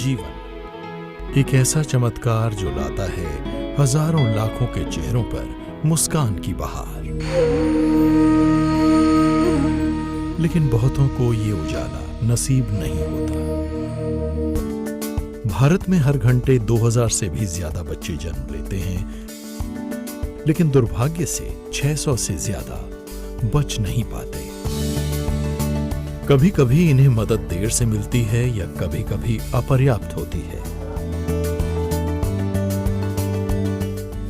जीवन, एक ऐसा चमत्कार जो लाता है हजारों लाखों के चेहरों पर मुस्कान की बहार। लेकिन बहुतों को ये उजाला नसीब नहीं होता। भारत में हर घंटे 2000 से भी ज्यादा बच्चे जन्म लेते हैं, लेकिन दुर्भाग्य से 600 से ज्यादा बच नहीं पाते। कभी कभी इन्हें मदद देर से मिलती है या कभी कभी अपर्याप्त होती है।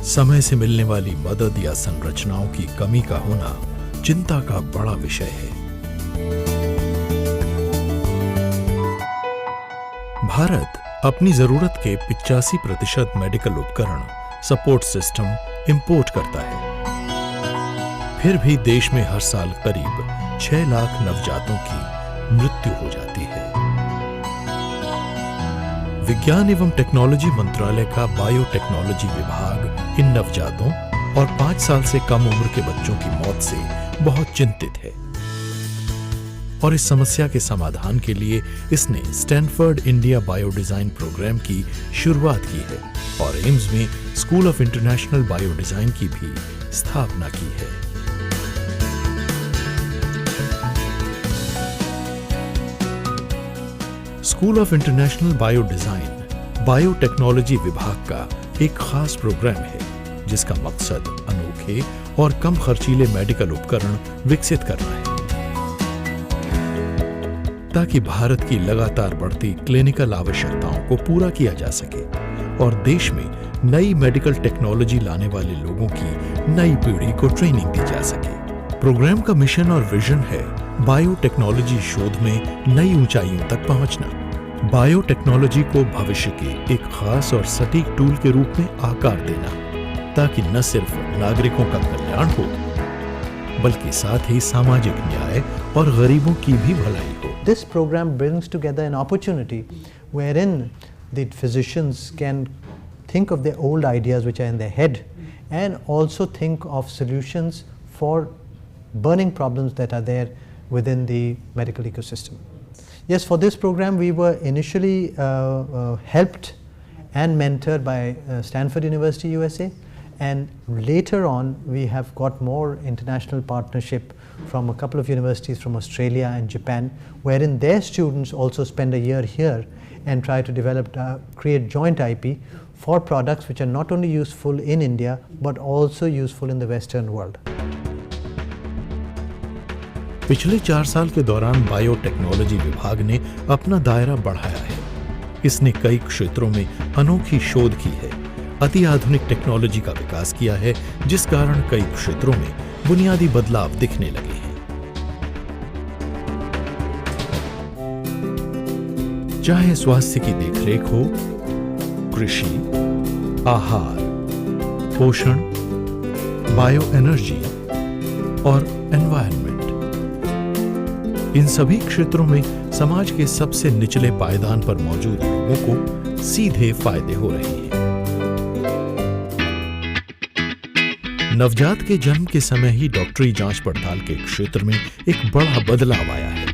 समय से मिलने वाली मदद या संरचनाओं की कमी का होना चिंता का बड़ा विषय है। भारत अपनी जरूरत के 85% मेडिकल उपकरण, सपोर्ट सिस्टम इंपोर्ट करता है। फिर भी देश में हर साल करीब 6 लाख नवजातों की मृत्यु हो जाती है। विज्ञान एवं टेक्नोलॉजी मंत्रालय का बायोटेक्नोलॉजी विभाग इन नवजातों और 5 साल से कम उम्र के बच्चों की मौत से बहुत चिंतित है और इस समस्या के समाधान के लिए इसने Stanford India bio design program की शुरुआत की है और एम्स में school of international bio design की भी स्थापना की है। School of international bio design biotechnology विभाग का एक खास प्रोग्राम है जिसका मकसद अनोखे और कम खर्चीले मेडिकल उपकरण विकसित करना है ताकि भारत की लगातार बढ़ती क्लिनिकल आवश्यकताओं को पूरा किया जा सके और देश में नई मेडिकल टेक्नोलॉजी लाने वाले लोगों की नई पीढ़ी को ट्रेनिंग दी जा सके। प्रोग्राम का मिशन और विजन है बायोटेक्नोलॉजी शोध में नई ऊंचाइयों तक पहुंचना, बायोटेक्नोलॉजी को भविष्य के एक खास और सटीक टूल के रूप में आकार देना ताकि न सिर्फ नागरिकों का कल्याण हो बल्कि साथ ही सामाजिक न्याय और गरीबों की भी भलाई हो। This program brings together an opportunity wherein the physicians can think of their old ideas which are in their head and also think of solutions for burning problems that are there within the medical ecosystem. Yes, for this program we were initially helped and mentored by Stanford University, USA, and later on we have got more international partnership from a couple of universities from Australia and Japan, wherein their students also spend a year here and try to develop, create joint IP for products which are not only useful in India but also useful in the Western world. पिछले 4 साल के दौरान biotechnology विभाग ने अपना दायरा बढ़ाया है। इसने कई क्षेत्रों में अनोखी शोध की है, अति आधुनिक टेक्नोलॉजी का विकास किया है जिस कारण कई क्षेत्रों में बुनियादी बदलाव दिखने लगे हैं। चाहे स्वास्थ्य की देखरेख हो, कृषि, आहार, पोषण, बायो एनर्जी और एनवायरनमेंट, इन सभी क्षेत्रों में समाज के सबसे निचले पायदान पर मौजूद लोगों को सीधे फायदे हो रहे हैं। नवजात के जन्म के समय ही डॉक्टरी जांच पड़ताल के क्षेत्र में एक बड़ा बदलाव आया है।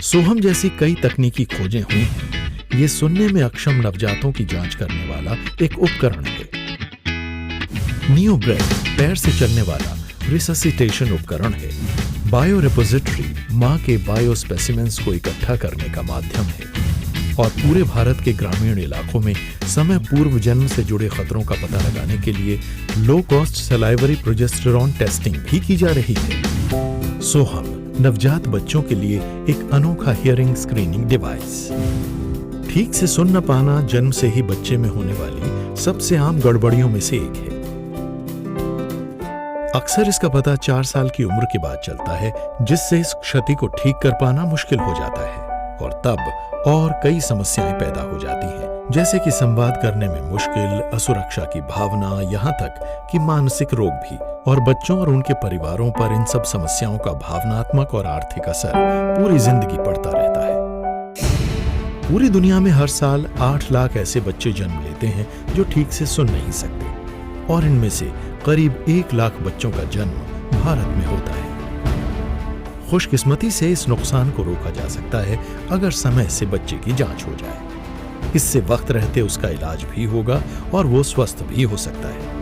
सोहम जैसी कई तकनीकी खोजें हुई हैं। ये सुनने में अक्षम नवजातों की जांच करने वाला एक उपकरण है। नियोब्रेड पैर से चलने वाला रिससिटेशन उपकरण है। बायो रिपोजिटरी मां के बायो स्पेसिमेंस को इकट्ठा करने का माध्यम है और पूरे भारत के ग्रामीण इलाकों में समय पूर्व जन्म से जुड़े खतरों का पता लगाने के लिए low cost salivary progesterone testing भी की जा रही है। सोहम नवजात बच्चों के लिए एक अनोखा हियरिंग स्क्रीनिंग डिवाइस। ठीक से सुन न पाना जन्म से ही बच्चे में होने वाली सबसे आम गड़बड़ियों में से एक है। अक्सर इसका पता 4 साल की उम्र के बाद चलता है, जिससे इस क्षति को ठीक कर पाना मुश्किल हो जाता है और तब और कई समस्याएं पैदा हो जाती हैं, जैसे कि संवाद करने में मुश्किल, असुरक्षा की भावना, यहाँ तक कि मानसिक रोग भी। और बच्चों और उनके परिवारों पर इन सब समस्याओं का भावनात्मक और आर्थिक असर पूरी जिंदगी पड़ता रहता है। पूरी दुनिया में हर साल 8 लाख ऐसे बच्चे जन्म लेते हैं जो ठीक से सुन नहीं सकते और इनमें से करीब 1 लाख बच्चों का जन्म भारत में होता है। खुशकिस्मती से इस नुकसान को रोका जा सकता है अगर समय से बच्चे की जांच हो जाए। इससे वक्त रहते उसका इलाज भी होगा और वो स्वस्थ भी हो सकता है।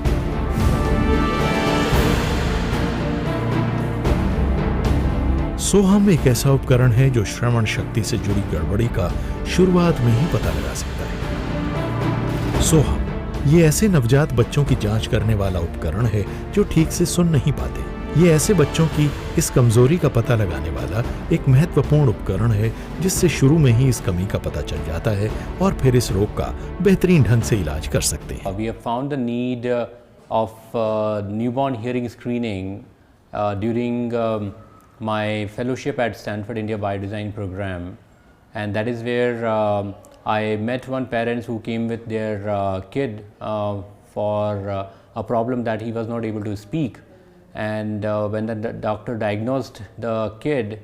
सोहम एक ऐसा उपकरण है जो श्रवण शक्ति से जुड़ी गड़बड़ी का शुरुआत में ही पता लगा सकता है। सोहम ये ऐसे नवजात बच्चों की जांच करने वाला उपकरण है जो ठीक से सुन नहीं पाते। ये ऐसे बच्चों की इस कमजोरी का पता लगाने वाला एक महत्वपूर्ण उपकरण है जिससे शुरू में ही इस कमी का पता चल जाता है और फिर इस रोग का बेहतरीन ढंग से इलाज कर सकते हैं। We have found the need of newborn hearing screening during my fellowship at Stanford India Biodesign program, and that is where I met one parents who came with their kid for a problem that he was not able to speak, and when the doctor diagnosed the kid,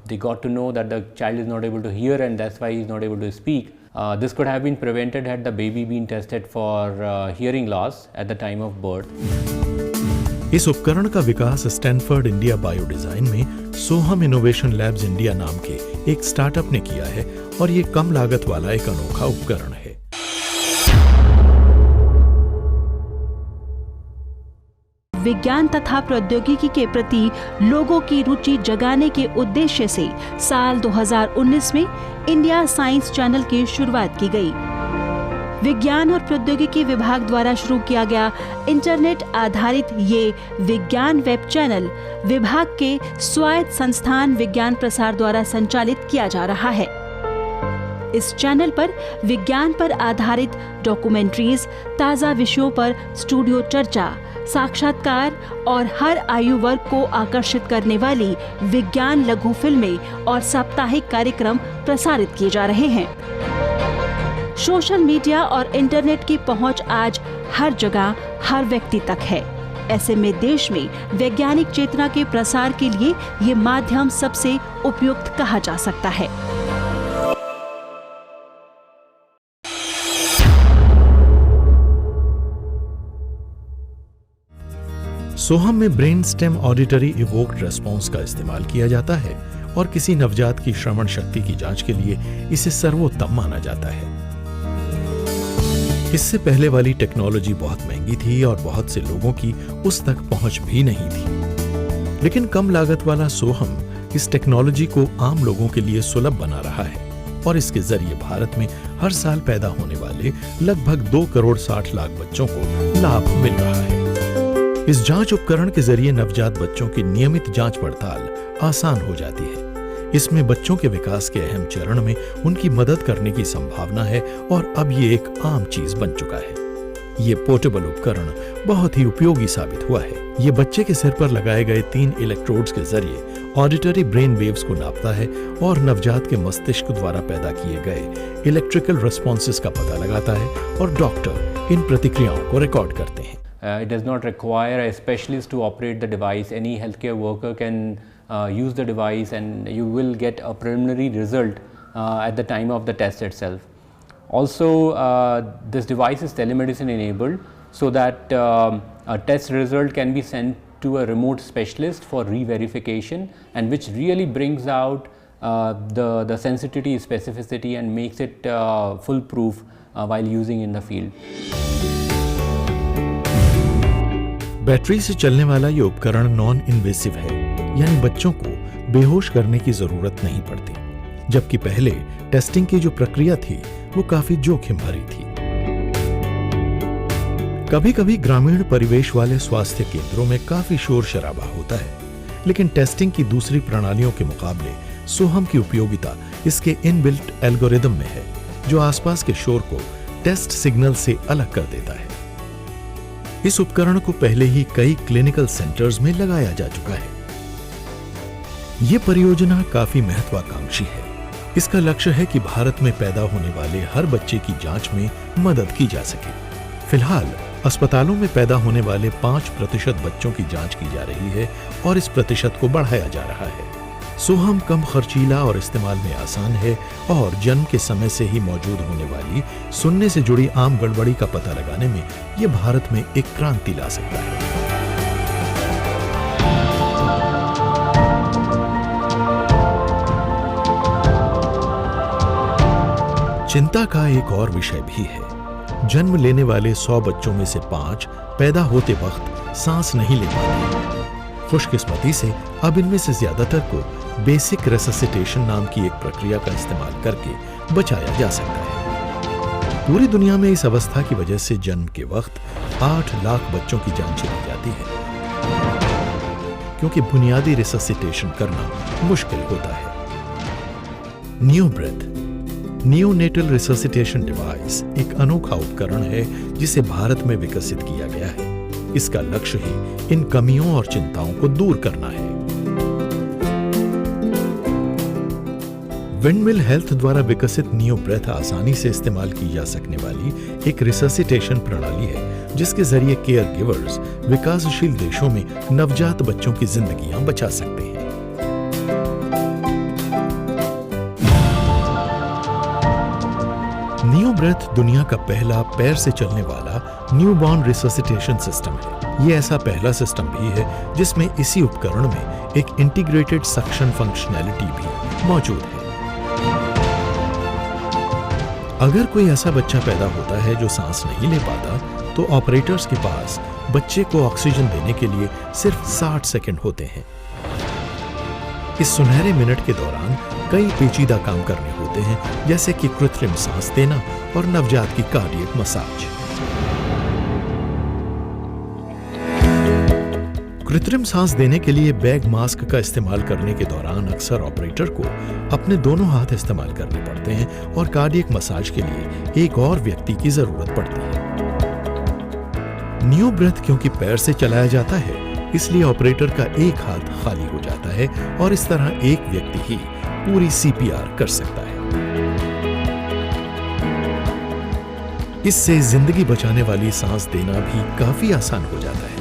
they got to know that the child is not able to hear and that's why he is not able to speak. This could have been prevented had the baby been tested for hearing loss at the time of birth. इस उपकरण का विकास Stanford India बायोडिजाइन में सोहम innovation labs India नाम के एक startup ने किया है और ये कम लागत वाला एक अनोखा उपकरण है। विज्ञान तथा प्रौद्योगिकी के प्रति लोगों की रुचि जगाने के उद्देश्य से साल 2019 में इंडिया साइंस चैनल की शुरुआत की गई। विज्ञान और प्रौद्योगिकी विभाग द्वारा शुरू किया गया इंटरनेट आधारित ये विज्ञान वेब चैनल विभाग के स्वायत्त संस्थान विज्ञान प्रसार द्वारा संचालित किया जा रहा है। इस चैनल पर विज्ञान पर आधारित डॉक्यूमेंट्रीज, ताज़ा विषयों पर स्टूडियो चर्चा, साक्षात्कार और हर आयु वर्ग को आकर्षित करने वाली विज्ञान लघु फिल्में और साप्ताहिक कार्यक्रम प्रसारित किए जा रहे हैं। सोशल मीडिया और इंटरनेट की पहुंच आज हर जगह हर व्यक्ति तक है। ऐसे में देश में वैज्ञानिक चेतना के प्रसार के लिए ये माध्यम सबसे उपयुक्त कहा जा सकता है। सोहम में brain stem auditory evoked response का इस्तेमाल किया जाता है और किसी नवजात की श्रवण शक्ति की जांच के लिए इसे सर्वोत्तम माना जाता है। इससे पहले वाली टेक्नोलॉजी बहुत महंगी थी और बहुत से लोगों की उस तक पहुंच भी नहीं थी, लेकिन कम लागत वाला सोहम इस टेक्नोलॉजी को आम लोगों के लिए सुलभ बना रहा है और इसके जरिए भारत में हर साल पैदा होने वाले लगभग 2 करोड़ 60 लाख बच्चों को लाभ मिल रहा है। इस जांच उपकरण के जरिए नवजात बच्चों की नियमित जांच पड़ताल आसान हो जाती है। इसमें बच्चों के विकास के अहम चरण में उनकी मदद करने की संभावना है और अब ये एक आम चीज बन चुका है। ये पोर्टेबल उपकरण बहुत ही उपयोगी साबित हुआ है। ये बच्चे के सिर पर लगाए गए 3 इलेक्ट्रोड्स के जरिए ऑडिटरी ब्रेन वेव्स को नापता है और नवजात के मस्तिष्क द्वारा पैदा किए गए इलेक्ट्रिकल रेस्पॉन्सेस का पता लगाता है और डॉक्टर इन प्रतिक्रियाओं को रिकॉर्ड करते हैं। It does not require a specialist to operate the device. Any healthcare worker can use the device and you will get a preliminary result at the time of the test itself. Also, this device is telemedicine enabled so that a test result can be sent to a remote specialist for re-verification, and which really brings out the sensitivity, specificity and makes it foolproof while using in the field. Battery से चलने वाला ये उपकरण non invasive है, यानी बच्चों को बेहोश करने की जरूरत नहीं पड़ती, जबकि पहले टेस्टिंग की जो प्रक्रिया थी वो काफी जोखिम भरी थी। कभी कभी ग्रामीण परिवेश वाले स्वास्थ्य केंद्रों में काफी शोर शराबा होता है, लेकिन टेस्टिंग की दूसरी प्रणालियों के मुकाबले सोहम की उपयोगिता इसके इनबिल्ट एल्गोरिदम में है, जो आसपास के शोर को टेस्ट सिग्नल से अलग कर देता है। इस उपकरण को पहले ही कई क्लिनिकल सेंटर्स में लगाया जा चुका है। यह परियोजना काफी महत्वाकांक्षी है। इसका लक्ष्य है कि भारत में पैदा होने वाले हर बच्चे की जांच में मदद की जा सके। फिलहाल अस्पतालों में पैदा होने वाले 5% बच्चों की जांच की जा रही है और इस प्रतिशत को बढ़ाया जा रहा है। सोहम कम खर्चीला और इस्तेमाल में आसान है और जन्म के समय से ही मौजूद होने वाली सुनने से जुड़ी आम गड़बड़ी का पता लगाने में यह भारत में एक क्रांति ला सकता है। चिंता का एक और विषय भी है। जन्म लेने वाले 100 बच्चों में से 5 पैदा होते वक्त सांस नहीं ले पाते। खुशकिस्मती से अब इनमें से ज्यादातर को बेसिक रेससिटेशन नाम की एक प्रक्रिया का इस्तेमाल करके बचाया जा सकता है। पूरी दुनिया में इस अवस्था की वजह से जन्म के वक्त 8 लाख बच्चों की जान चली जाती है, क्योंकि बुनियादी रेससिटेशन करना मुश्किल होता है। नियोब्रेथ नियोनेटल रिससिटेशन डिवाइस एक अनोखा उपकरण है जिसे भारत में विकसित किया गया है। इसका लक्ष्य ही इन कमियों और चिंताओं को दूर करना है। विंडमिल हेल्थ द्वारा विकसित नियोब्रेथ आसानी से इस्तेमाल की जा सकने वाली एक रिससिटेशन प्रणाली है, जिसके जरिए केयर गिवर्स विकासशील देशों में नवजात बच्चों की जिंदगियां बचा सकते हैं। नियोब्रेथ दुनिया का पहला पैर से चलने वाला न्यूबॉर्न रिससिटेशन सिस्टम है। यह ऐसा पहला सिस्टम भी है जिसमें इसी उपकरण में एक इंटीग्रेटेड सक्शन फंक्शनैलिटी भी मौजूद है। अगर कोई ऐसा बच्चा पैदा होता है जो सांस नहीं ले पाता, तो ऑपरेटर्स के पास बच्चे को ऑक्सीजन देने के लिए सिर्फ 60 सेकंड होते हैं। इस सुनहरे मिनट के दौरान कई पेचीदा काम करने होते हैं, जैसे कि कृत्रिम सांस देना और नवजात की कार्डियक मसाज। कृत्रिम सांस देने के लिए बैग मास्क का इस्तेमाल करने के दौरान अक्सर ऑपरेटर को अपने दोनों हाथ इस्तेमाल करने पड़ते हैं और कार्डियक मसाज के लिए एक और व्यक्ति की जरूरत पड़ती है। नियोब्रेथ क्योंकि पैर से चलाया जाता है, इसलिए ऑपरेटर का एक हाथ खाली हो जाता है और इस तरह एक व्यक्ति ही पूरी सीपीआर कर सकता है। इससे जिंदगी बचाने वाली सांस देना भी काफी आसान हो जाता है,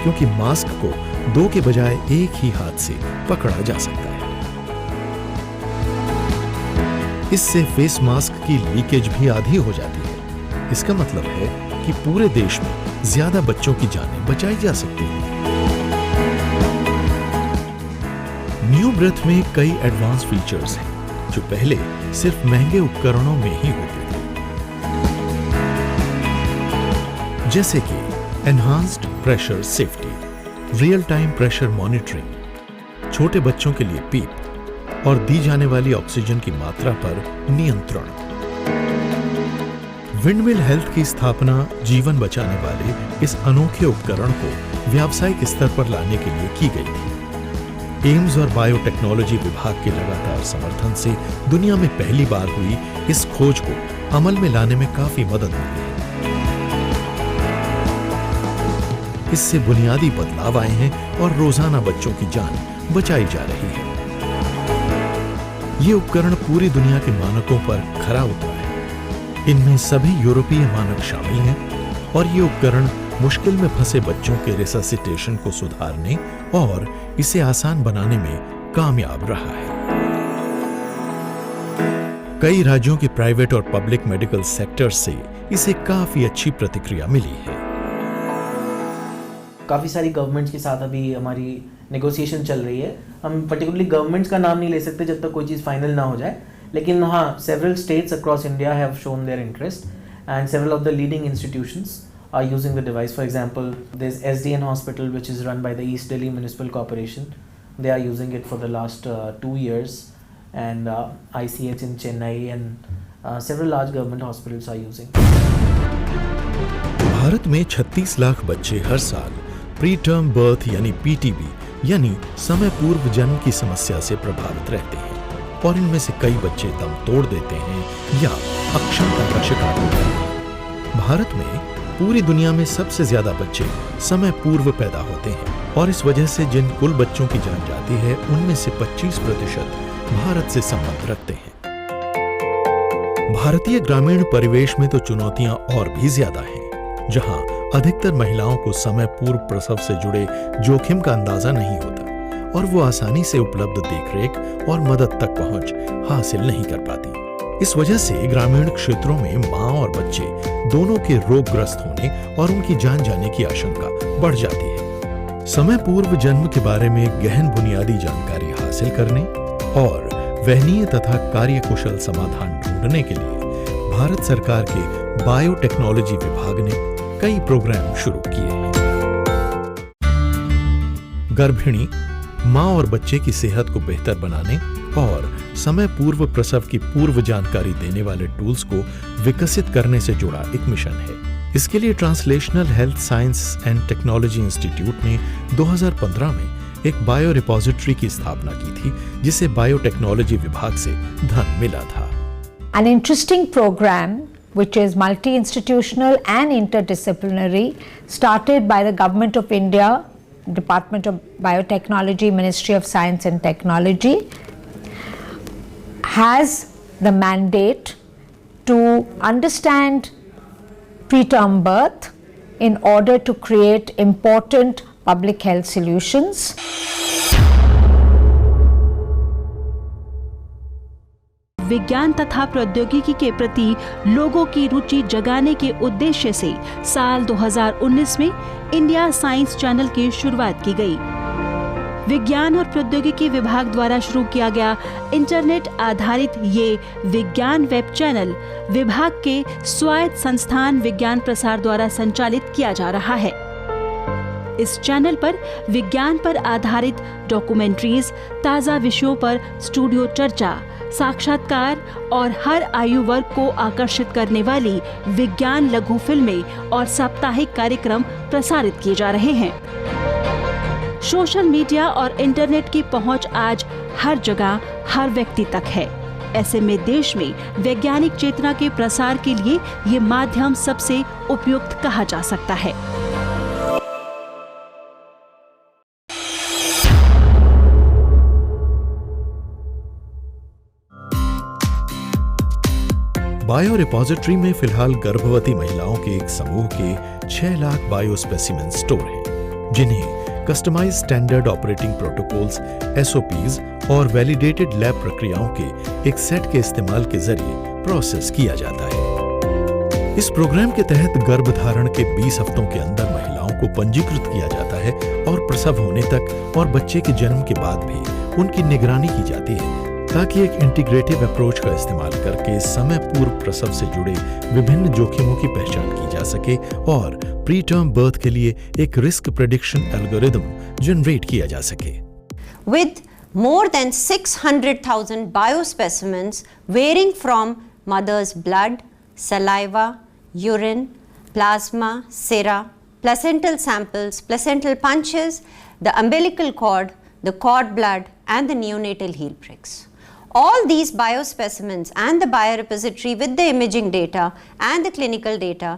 क्योंकि मास्क को 2 के बजाय एक ही हाथ से पकड़ा जा सकता है। इससे फेस मास्क की लीकेज भी आधी हो जाती है। इसका मतलब है कि पूरे देश में ज्यादा बच्चों की जानें बचाई जा सकती हैं। नियोब्रेथ में कई एडवांस फीचर्स हैं, जो पहले सिर्फ महंगे उपकरणों में ही होते थे, जैसे कि enhanced pressure safety, real time pressure monitoring, छोटे बच्चों के लिए पीप और दी जाने वाली ऑक्सीजन की मात्रा पर नियंत्रण। विंडमिल हेल्थ की स्थापना जीवन बचाने वाले इस अनोखे उपकरण को व्यावसायिक स्तर पर लाने के लिए की गई थी। एम्स और बायोटेक्नोलॉजी विभाग के लगातार समर्थन से दुनिया में पहली बार हुई इस खोज को अमल में लाने में काफी मदद मिली है। इससे बुनियादी बदलाव आए हैं और रोजाना बच्चों की जान बचाई जा रही है। ये उपकरण पूरी दुनिया के मानकों पर खरा उतरा है। इनमें सभी यूरोपीय मानक शामिल हैं और ये उपकरण मुश्किल में फंसे बच्चों के रिससिटेशन को सुधारने और इसे आसान बनाने में कामयाब रहा है। कई राज्यों के प्राइवेट और पब्लिक मेडिकल सेक्टर से इसे काफी अच्छी प्रतिक्रिया मिली है। काफ़ी सारी गवर्नमेंट्स के साथ अभी हमारी नेगोशिएशन चल रही है। हम पर्टिकुलरली गवर्नमेंट्स का नाम नहीं ले सकते जब तक कोई चीज़ फाइनल ना हो जाए, लेकिन हाँ, several states across India have shown their interest and several of the leading institutions are using the device. For example, there's SDN Hospital, which is run by the East Delhi Municipal Corporation. They are using it for the last 2 years, and ICH in Chennai and several large government hospitals are using. Bharat में 36 लाख बच्चे हर साल pre term birth यानी PTB यानी समय पूर्व जन्म की समस्या से प्रभावित रहते हैं और इनमें से कई बच्चे दम तोड़ देते हैं या अक्षमता का शिकार होते हैं। भारत में पूरी दुनिया में सबसे ज्यादा बच्चे समय पूर्व पैदा होते हैं और इस वजह से जिन कुल बच्चों की जान जाती है, उनमें से 25% भारत से संबंध रखते हैं। भारतीय ग्रामीण परिवेश में तो चुनौतियां और भी ज्यादा हैं, जहां अधिकतर महिलाओं को समय पूर्व प्रसव से जुड़े जोखिम का अंदाजा नहीं होता और वो आसानी से उपलब्ध देखरेख और मदद तक पहुंच हासिल नहीं कर पाती। इस वजह से ग्रामीण क्षेत्रों में मां और बच्चे दोनों के रोगग्रस्त होने और उनकी जान जाने की आशंका बढ़ जाती है। समय पूर्व जन्म के बारे में गहन बुनियादी जानकारी हासिल करने और वहनीय तथा कार्यकुशल समाधान ढूंढने जोड़ने के लिए भारत सरकार के बायोटेक्नोलॉजी विभाग ने कई प्रोग्राम शुरू किए हैं। गर्भिणी, मां और बच्चे की सेहत को बेहतर बनाने और समय पूर्व प्रसव की पूर्व जानकारी देने वाले टूल्स को विकसित करने से जुड़ा एक मिशन है। इसके लिए translational health science and technology institute ने 2015 में एक बायो रिपोजिटरी की स्थापना की थी, जिसे बायोटेक्नोलॉजी विभाग से धन मिला था। An interesting program which is multi-institutional and interdisciplinary, started by the Government of India, Department of Biotechnology, Ministry of Science and Technology, has the mandate to understand preterm birth in order to create important public health solutions. विज्ञान तथा प्रौद्योगिकी के प्रति लोगों की रुचि जगाने के उद्देश्य से साल 2019 में इंडिया साइंस चैनल की शुरुआत की गई। विज्ञान और प्रौद्योगिकी विभाग द्वारा शुरू किया गया इंटरनेट आधारित ये विज्ञान वेब चैनल विभाग के स्वायत्त संस्थान विज्ञान प्रसार द्वारा संचालित किया जा रहा है। इस चैनल पर विज्ञान पर आधारित डॉक्यूमेंट्रीज, ताज़ा विषयों पर स्टूडियो चर्चा, साक्षात्कार और हर आयु वर्ग को आकर्षित करने वाली विज्ञान लघु फिल्में और साप्ताहिक कार्यक्रम प्रसारित किए जा रहे हैं। सोशल मीडिया और इंटरनेट की पहुंच आज हर जगह, हर व्यक्ति तक है। ऐसे में देश में वैज्ञानिक चेतना के प्रसार के लिए ये माध्यम सबसे उपयुक्त कहा जा सकता है। बायो रिपोजिटरी में फिलहाल गर्भवती महिलाओं के एक समूह के 6 लाख बायो स्पेसिमेन स्टोर हैं, जिन्हें customize standard operating protocols, SOPs और वैलिडेटेड लैब प्रक्रियाओं के एक सेट के इस्तेमाल के जरिए प्रोसेस किया जाता है। इस प्रोग्राम के तहत गर्भधारण के 20 हफ्तों के अंदर महिलाओं को पंजीकृत किया जाता है और प्रसव होने तक और बच्चे के जन्म के बाद भी उनकी निगरानी की जाती है, ताकि एक इंटीग्रेटिव अप्रोच का इस्तेमाल करके समय पूर्व प्रसव से जुड़े विभिन्न जोखिमों की पहचान की जा सके और प्री टर्म बर्थ के लिए एक रिस्क प्रेडिक्शन एल्गोरिदम जनरेट किया जा सके। With more than 600,000 biospecimens varying from mother's blood, saliva, urine, plasma, sera, placental samples, placental punches, the umbilical cord, the cord blood and the neonatal heel pricks. All these biospecimens and the biorepository with the imaging data and the clinical data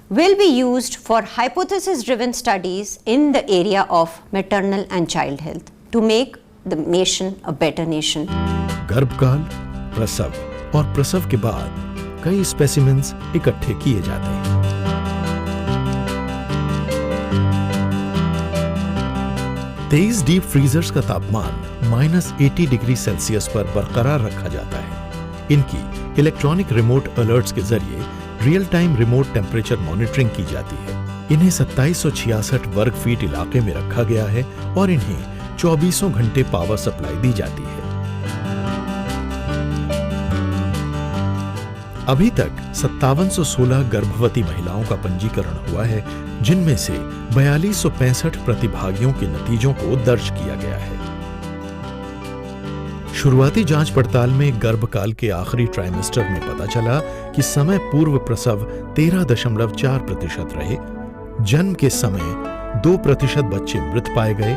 will be used for hypothesis-driven studies in the area of maternal and child health to make the nation a better nation. गर्भकाल, प्रसव और प्रसव के बाद कई specimens इकट्ठे किए जाते हैं। तेईस डीप फ्रीजर्स का तापमान -80 डिग्री सेल्सियस पर बरकरार रखा जाता है। इनकी इलेक्ट्रॉनिक रिमोट अलर्ट्स के जरिए real time remote temperature monitoring की जाती है। इन्हें 2766 वर्ग फीट इलाके में रखा गया है और इन्हें 24 घंटे पावर सप्लाई दी जाती है। अभी तक 5716 गर्भवती महिलाओं का पंजीकरण हुआ है, जिनमें से 4265 प्रतिभागियों के नतीजों को दर्ज किया गया है। शुरुआती जांच पड़ताल में गर्भकाल के आखिरी ट्राइमेस्टर में पता चला कि समय पूर्व प्रसव 13.4% रहे, जन्म के समय 2% बच्चे मृत पाए गए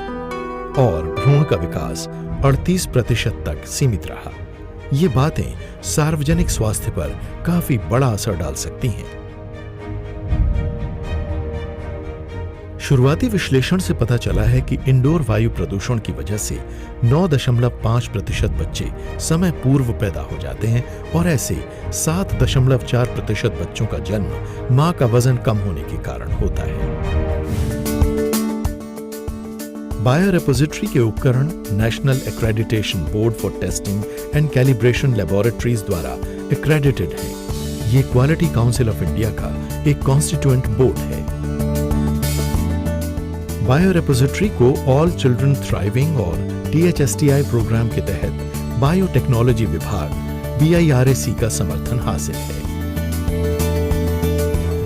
और भ्रूण का विकास 38% तक सीमित रहा। ये बातें सार्वजनिक स्वास्थ्य पर काफी बड़ा असर डाल सकती हैं। शुरुआती विश्लेषण से पता चला है कि इंडोर वायु प्रदूषण की वजह से 9.5% बच्चे समय पूर्व पैदा हो जाते हैं और ऐसे 7.4% बच्चों का जन्म मां का वजन कम होने के कारण होता है। बायोरेपोजिटरी के उपकरण national accreditation board for testing and calibration laboratories द्वारा एक्रेडिटेड है। ये क्वालिटी काउंसिल ऑफ इंडिया का एक कॉन्स्टिट्यूएंट बोर्ड है। बायोरेपोजिटरी को ऑल चिल्ड्रन थ्राइविंग और THSTI प्रोग्राम के तहत बायोटेक्नोलॉजी विभाग BIRAC का समर्थन हासिल है।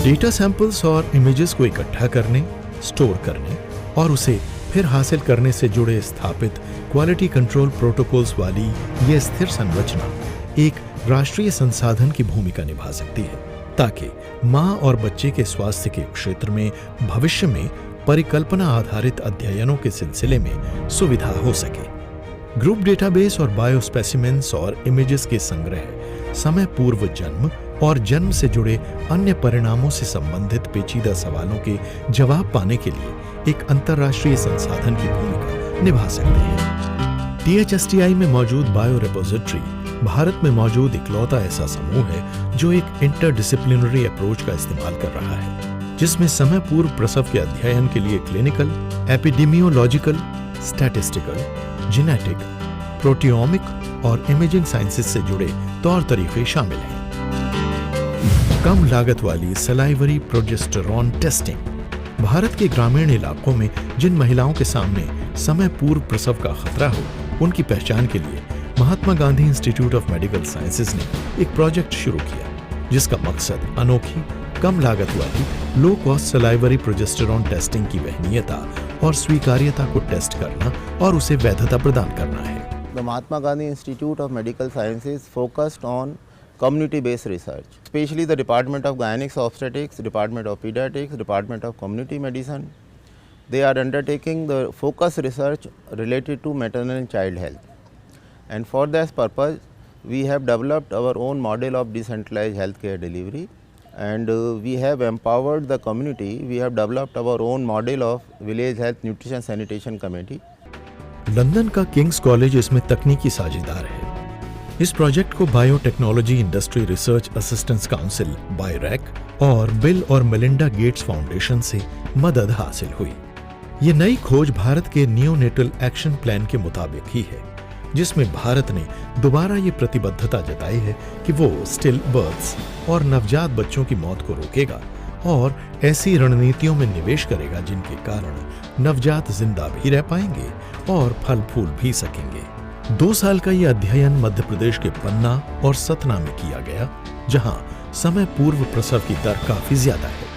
डेटा सैंपल्स और इमेजेस को इकट्ठा करने, स्टोर करने और उसे फिर हासिल करने से जुड़े स्थापित क्वालिटी कंट्रोल प्रोटोकॉल्स वाली यह स्थिर संरचना एक राष्ट्रीय संसाधन की भूमिका निभा सकती है, ताकि मां और बच्चे के स्वास्थ्य के क्षेत्र में भविष्य में परिकल्पना आधारित अध्ययनों के सिलसिले में सुविधा हो सके। ग्रुप डेटाबेस और बायोस्पेसिमेंस और इमेजेस के संग्रह समय पूर्व जन्म और जन्म से जुड़े अन्य परिणामों से संबंधित पेचीदा सवालों के जवाब पाने के लिए एक अंतर्राष्ट्रीय संसाधन की भूमिका निभा सकते हैं। THSTI में मौजूद बायो रिपोजिटरी भारत में मौजूद इकलौता ऐसा समूह है जो एक इंटरडिसिप्लिनरी अप्रोच का इस्तेमाल कर रहा है, जिसमें समय पूर्व प्रसव के अध्ययन के लिए clinical, epidemiological, statistical, genetic, proteomic और इमेजिंग साइंसेज से जुड़े तौर तरीके शामिल हैं। कम लागत वाली सलाइवरी प्रोजेस्टेरॉन टेस्टिंग भारत के ग्रामीण इलाकों में जिन महिलाओं के सामने समय पूर्व प्रसव का खतरा हो, उनकी पहचान के लिए Mahatma Gandhi institute of medical sciences ने एक प्रोजेक्ट शुरू किया, जिसका मकसद अनोखी, कम लागत वाली low cost salivary progesterone testing की वहनीयता और स्वीकार्यता को टेस्ट करना और उसे वैधता प्रदान करना है। The Mahatma Gandhi Institute of Medical Sciences focused on community-based research, especially the Department of Gynecology Obstetrics, Department of Pediatrics, Department of Community Medicine. They are undertaking the focus research related to maternal and child health. And for this purpose, we have developed our own model of decentralized healthcare delivery, and we have empowered the community. We have developed our own model of village health nutrition sanitation committee. London का King's College इसमें तकनीकी साझेदार है। इस project को biotechnology industry research assistance council (BIRAC) और Bill और Melinda Gates foundation से मदद हासिल हुई। ये नई खोज भारत के नियोनेटल एक्शन प्लान के मुताबिक ही है, जिसमें भारत ने दोबारा ये प्रतिबद्धता जताई है कि वो स्टिल बर्थ्स और नवजात बच्चों की मौत को रोकेगा और ऐसी रणनीतियों में निवेश करेगा जिनके कारण नवजात जिंदा भी रह पाएंगे और फल फूल भी सकेंगे। 2 साल का ये अध्ययन मध्य प्रदेश के पन्ना और सतना में किया गया, जहां समय पूर्व प्रसव की दर काफी ज्यादा है।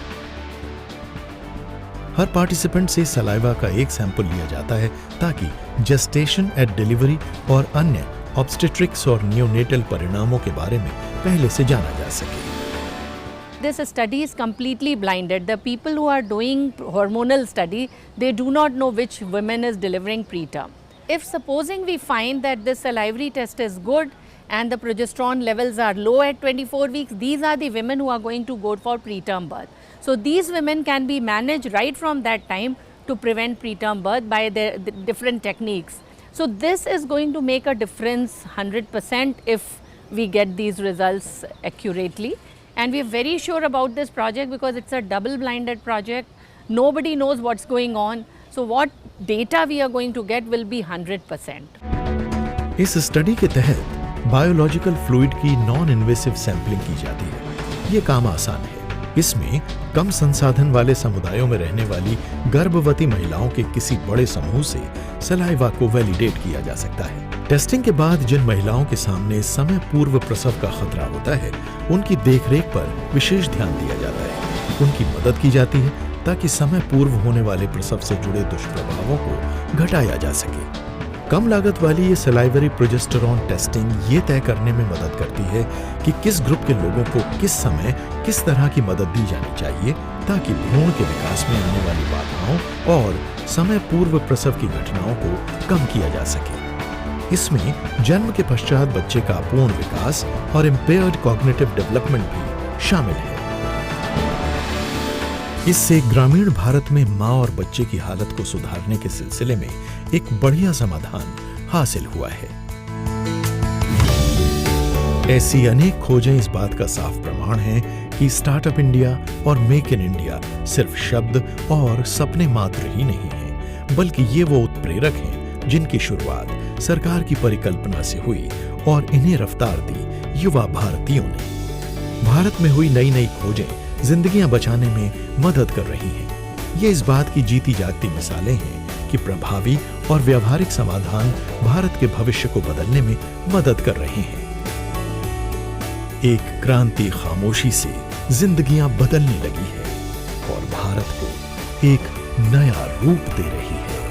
हर पार्टिसिपेंट से सलाइवा का एक सैंपल लिया जाता है ताकि जेस्टेशन एट डिलीवरी और अन्य ऑब्स्टेट्रिक्स और नियोनेटल परिणामों के बारे में पहले से जाना जा सके। This study is completely blinded. The people who are doing hormonal study, they do not know which woman is delivering preterm. If supposing we find that this salivary test is good and the progesterone levels are low at 24 weeks, these are the women who are going to go for preterm birth. So these women can be managed right from that time to prevent preterm birth by the different techniques. So this is going to make a difference 100% if we get these results accurately. And we are very sure about this project because it's a double-blinded project. Nobody knows what's going on. So what data we are going to get will be 100%. इस study के तहत biological fluid की non invasive sampling की जाती है। ये काम आसान है। इसमें कम संसाधन वाले समुदायों में रहने वाली गर्भवती महिलाओं के किसी बड़े समूह से सलाइवा को वैलिडेट किया जा सकता है। टेस्टिंग के बाद जिन महिलाओं के सामने समय पूर्व प्रसव का खतरा होता है, उनकी देखरेख पर विशेष ध्यान दिया जाता है। उनकी मदद की जाती है ताकि समय पूर्व होने वाले प्रसव से जुड़े दुष्प्रभावों को घटाया जा सके। कम लागत वाली ये सलाइवरी प्रोजेस्टेरॉन टेस्टिंग ये तय करने में मदद करती है कि किस ग्रुप के लोगों को किस समय किस तरह की मदद दी जानी चाहिए, ताकि भ्रूण के विकास में आने वाली बाधाओं और समय पूर्व प्रसव की घटनाओं को कम किया जा सके। इसमें जन्म के पश्चात बच्चे का पूर्ण विकास और इम्पेयर्ड कॉग्निटिव डेवलपमेंट भी शामिल है। इससे ग्रामीण भारत में मां और बच्चे की हालत को सुधारने के सिलसिले में एक बढ़िया समाधान हासिल हुआ है। ऐसी अनेक खोजें इस बात का साफ प्रमाण हैं कि स्टार्टअप इंडिया और मेक इन इंडिया सिर्फ शब्द और सपने मात्र ही नहीं हैं, बल्कि ये वो उत्प्रेरक हैं जिनकी शुरुआत सरकार की परिकल्पना से हुई और इन्हें रफ्तार दी युवा भारतीयों ने। भारत में हुई नई नई खोजें जिंदगियां बचाने में मदद कर रही हैं। ये इस बात की जीती जागती मिसालें हैं कि प्रभावी और व्यावहारिक समाधान भारत के भविष्य को बदलने में मदद कर रहे हैं। एक क्रांति खामोशी से जिंदगियां बदलने लगी है और भारत को एक नया रूप दे रही है।